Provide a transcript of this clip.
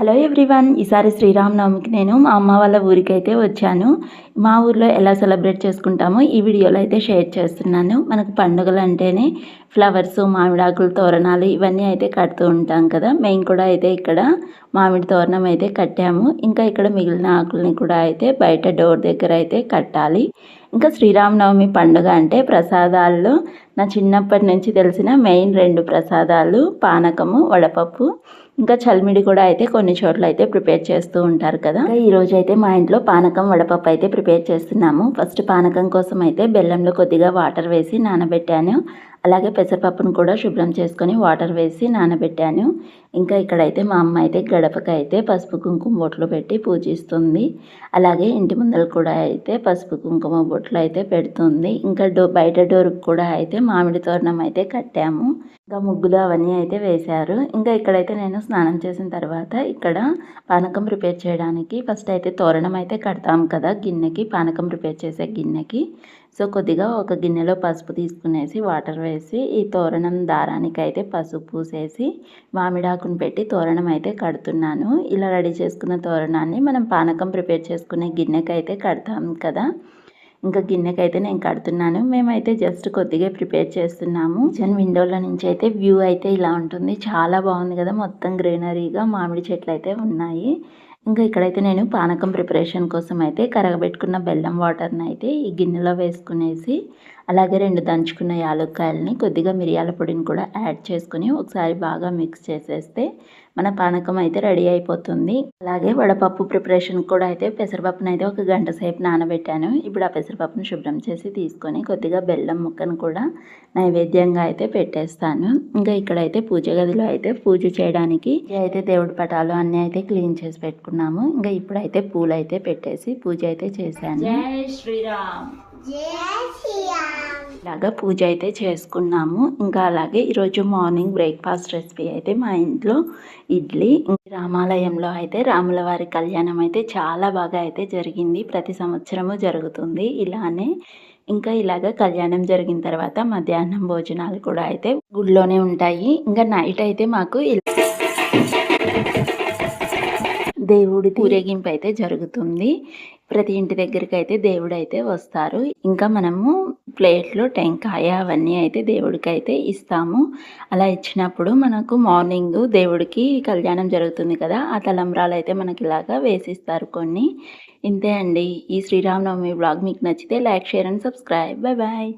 Hello everyone. ఈసారి శ్రీరామనవమికి నేను మా అమ్మ వాళ్ళ ఊరికైతే వచ్చాను. మా ఊర్లో ఎలా సెలబ్రేట్ చేసుకుంటామో ఈ వీడియోలో అయితే షేర్ చేస్తున్నాను. మనకు పండుగలు అంటేనే ఫ్లవర్స్, మామిడాకులు, తోరణాలు ఇవన్నీ అయితే కడుతూ ఉంటాం కదా. మేము కూడా అయితే ఇక్కడ మామిడి తోరణం అయితే కట్టాము. ఇంకా ఇక్కడ మిగిలిన ఆకుల్ని కూడా అయితే బయట డోర్ దగ్గర అయితే కట్టాలి. ఇంకా శ్రీరామనవమి పండుగ అంటే ప్రసాదాల్లో నా చిన్నప్పటి నుంచి తెలిసిన మెయిన్ 2 ప్రసాదాలు పానకము, వడపప్పు, ఇంకా చల్మిడి కూడా అయితే కొన్ని చోట్ల అయితే ప్రిపేర్ చేస్తూ ఉంటారు కదా. ఈరోజు అయితే మా ఇంట్లో పానకం, వడపప్పు అయితే ప్రిపేర్ చేస్తున్నాము. ఫస్ట్ పానకం కోసం అయితే బెల్లంలో కొద్దిగా వాటర్ వేసి నానబెట్టాను. అలాగే పెసరపప్పును కూడా శుభ్రం చేసుకొని వాటర్ వేసి నానబెట్టాను. ఇంకా ఇక్కడైతే మా అమ్మ అయితే గడపకి అయితే పసుపు కుంకుమ బొట్లు పెట్టి పూజిస్తుంది. అలాగే ఇంటి ముందర కూడా అయితే పసుపు కుంకుమ బొట్లు అయితే పెడుతుంది. ఇంకా బయట డోర్కి కూడా అయితే మామిడి తోరణం అయితే కట్టాము. ఇంకా ముగ్గులు అవన్నీ అయితే వేశారు. ఇంకా ఇక్కడైతే నేను స్నానం చేసిన తర్వాత ఇక్కడ పానకం ప్రిపేర్ చేయడానికి ఫస్ట్ అయితే తోరణం అయితే కడతాం కదా గిన్నెకి, పానకం ప్రిపేర్ చేసే గిన్నెకి. సో కొద్దిగా ఒక గిన్నెలో పసుపు తీసుకునేసి వాటర్ వేసి ఈ తోరణం దారానికి అయితే పసుపు పూసేసి మామిడాకును పెట్టి తోరణం అయితే కడుతున్నాను. ఇలా రెడీ చేసుకున్న తోరణాన్ని మనం పానకం ప్రిపేర్ చేసుకునే గిన్నెకి అయితే కడతాం కదా. ఇంకా గిన్నెకైతే నేను కడుతున్నాను. మేమైతే జస్ట్ కొద్దిగా ప్రిపేర్ చేస్తున్నాము. కిచెన్ విండోలో నుంచి అయితే వ్యూ అయితే ఇలా ఉంటుంది. చాలా బాగుంది కదా, మొత్తం గ్రీనరీగా మామిడి చెట్లు అయితే ఉన్నాయి. ఇంకా ఇక్కడైతే నేను పానకం ప్రిపరేషన్ కోసం అయితే కరగబెట్టుకున్న బెల్లం వాటర్ని అయితే ఈ గిన్నెలో వేసుకునేసి అలాగే 2 దంచుకున్న యాలక్కాయలని కొద్దిగా మిరియాల పొడిని కూడా యాడ్ చేసుకుని ఒకసారి బాగా మిక్స్ చేసేస్తే మన పానకం అయితే రెడీ అయిపోతుంది. అలాగే వడపప్పు ప్రిపరేషన్ కూడా అయితే పెసరపప్పును అయితే 1 గంట సేపు నానబెట్టాను. ఇప్పుడు ఆ పెసరపప్పును శుభ్రం చేసి తీసుకొని కొద్దిగా బెల్లం ముక్కను కూడా నైవేద్యంగా అయితే పెట్టేస్తాను. ఇంకా ఇక్కడైతే పూజ గదిలో అయితే పూజ చేయడానికి అయితే దేవుడి పటాలు అన్నీ అయితే క్లీన్ చేసి పెట్టుకున్నాము. ఇంకా ఇప్పుడైతే పూలు అయితే పెట్టేసి పూజ అయితే చేశాను. జై శ్రీరామ్. ఇలాగా పూజ అయితే చేసుకున్నాము. ఇంకా అలాగే ఈరోజు మార్నింగ్ బ్రేక్ఫాస్ట్ రెసిపీ అయితే మా ఇంట్లో ఇడ్లీ. రామాలయంలో అయితే రాముల వారి కళ్యాణం అయితే చాలా బాగా అయితే జరిగింది. ప్రతి సంవత్సరము జరుగుతుంది ఇలానే. ఇంకా ఇలాగ కళ్యాణం జరిగిన తర్వాత మధ్యాహ్నం భోజనాలు కూడా అయితే గుడిలోనే ఉంటాయి. ఇంకా నైట్ అయితే మాకు దేవుడి ఊరేగింపు అయితే జరుగుతుంది. ప్రతి ఇంటి దగ్గరికి అయితే దేవుడు అయితే వస్తారు. ఇంకా మనము ప్లేట్లో టెంకాయ అవన్నీ అయితే దేవుడికి అయితే ఇస్తాము. అలా ఇచ్చినప్పుడు మనకు మార్నింగ్ దేవుడికి కళ్యాణం జరుగుతుంది కదా, ఆ తలంబ్రాలు అయితే మనకి ఇలాగా వేసిస్తారు కొన్ని. ఇంతే అండి. ఈ శ్రీరామనవమి వ్లాగ్ మీకు నచ్చితే like, share and subscribe. Bye bye.